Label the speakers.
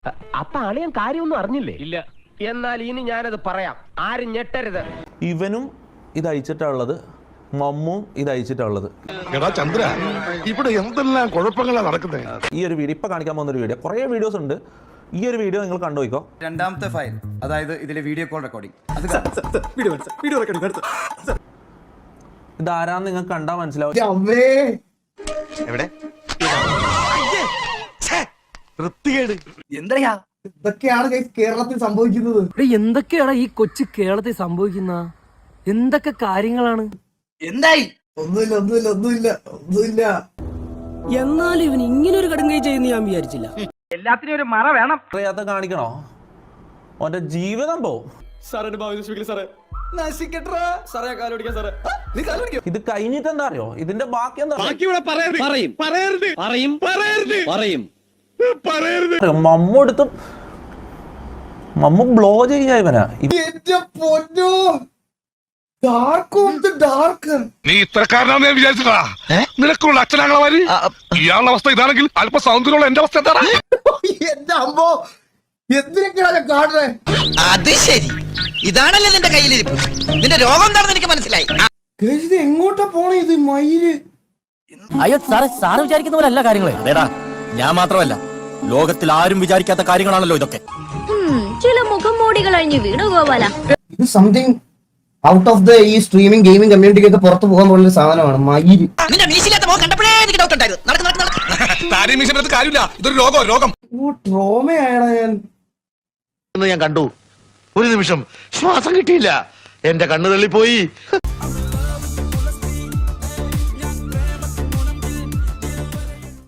Speaker 1: അപ്പൊ അളിയൻ കാര്യമൊന്നും അറിഞ്ഞില്ലേ? ഇല്ല. എന്നാൽ ഇനി ഞാനത് പറയാം, ആരും ഞെട്ടരുത്.
Speaker 2: ഇവനും ഇത് അയച്ചിട്ടുള്ളത്, മമ്മും ഇത് അയച്ചിട്ടുള്ളത്.
Speaker 3: ചന്ദ്ര, ഇവിടെ എന്തെല്ലാം കുഴപ്പങ്ങളാണ് നടക്കുന്നത്.
Speaker 2: ഈ ഒരു വീഡിയോ ഇപ്പൊ കാണിക്കാൻ പോകുന്ന ഒരു വീഡിയോ, കുറെ വീഡിയോസ് ഉണ്ട്. ഈ ഒരു വീഡിയോ നിങ്ങൾ കണ്ടുപോയിക്കോ.
Speaker 4: രണ്ടാമത്തെ ഫയൽ, അതായത് ഇതിലെ വീഡിയോ കോൾ റെക്കോർഡിംഗ്,
Speaker 2: ഇത് ആരാന്ന് നിങ്ങൾക്ക് കണ്ടാൽ മനസ്സിലാവും.
Speaker 5: എന്തൊക്കെയാണ് കേരളത്തിൽ സംഭവിക്കുന്നത്?
Speaker 6: എന്തൊക്കെയാണ് ഈ കൊച്ചു കേരളത്തിൽ സംഭവിക്കുന്ന? എന്തൊക്കെ കാര്യങ്ങളാണ്?
Speaker 5: എന്തായി? ഒന്നുമില്ല.
Speaker 6: എന്നാലും ഇവൻ ഇങ്ങനെ ഒരു കടുങ്കൈ ചെയ്യുന്ന ഞാൻ വിചാരിച്ചില്ല.
Speaker 1: എല്ലാത്തിനും ഒരു മറ വേണം.
Speaker 2: അറിയാത്ത കാണിക്കണോ? ഓന്റെ ജീവിതം പോവും. ഇത് കഴിഞ്ഞിട്ട് എന്താ അറിയോ? ഇതിന്റെ ബാക്കി എന്താ? മമ്മു എടുത്ത് മമ്മു ബ്ലോ ചെയ്യാ ഇവനാ.
Speaker 3: നീ ഇത്രക്കാരനാന്ന് ഞാൻ വിചാരിച്ചതാ. നിനക്കുള്ള അച്ഛനാങ്ങളമാര് ഇയാളുടെ അവസ്ഥ ഇതാണെങ്കിൽ അല്പ സൗന്ദര്യമുള്ള എന്റെ അവസ്ഥ എന്താ?
Speaker 5: എന്റെ അമ്മോ, എന്തിനൊക്കെയാണ് കാണുന്നത്?
Speaker 7: അത് ശരി, ഇതാണല്ലേ നിന്റെ കയ്യിലിരിപ്പ്. നിന്റെ രോഗം എന്താണെന്ന് എനിക്ക് മനസ്സിലായി.
Speaker 5: ഇത് എങ്ങോട്ടാ പോണേ? ഇത് മയില്.
Speaker 6: അയ്യോ സാറേ, സാറ് വിചാരിക്കുന്ന പോലെ അല്ല കാര്യങ്ങളെ.
Speaker 8: അതേടാ, ഞാൻ മാത്രമല്ല, ലോകത്തിൽ ആരും വിചാരിക്കാത്ത കാര്യങ്ങളാണല്ലോ ഇതൊക്കെ.
Speaker 9: ചില മുഖം മൂടികൾ അഴിഞ്ഞു വീണു ഗോപാല.
Speaker 5: ഇത് സംതിങ് ഔട്ട് ഓഫ് ദ ഈ സ്ട്രീമിംഗ് ഗെയിമിംഗ് കമ്മ്യൂണിറ്റിക്ക് ഒക്കെ പുറത്തു പോകാൻ പോകുന്ന സാധനമാണ് മയില്.
Speaker 7: നിന്റെ മീശില്ലാത്ത മുഖം കണ്ടപ്പോഴേ എനിക്ക് ഡൗട്ട് ഉണ്ടായിരുന്നു.
Speaker 3: കാര്യമില്ല, ഇതൊരു രോഗം.
Speaker 5: ട്രോമയാണ്
Speaker 3: ഞാൻ കണ്ടു. ഒരു നിമിഷം ശ്വാസം കിട്ടിയില്ല, എന്റെ കണ്ണു തള്ളിപ്പോയി.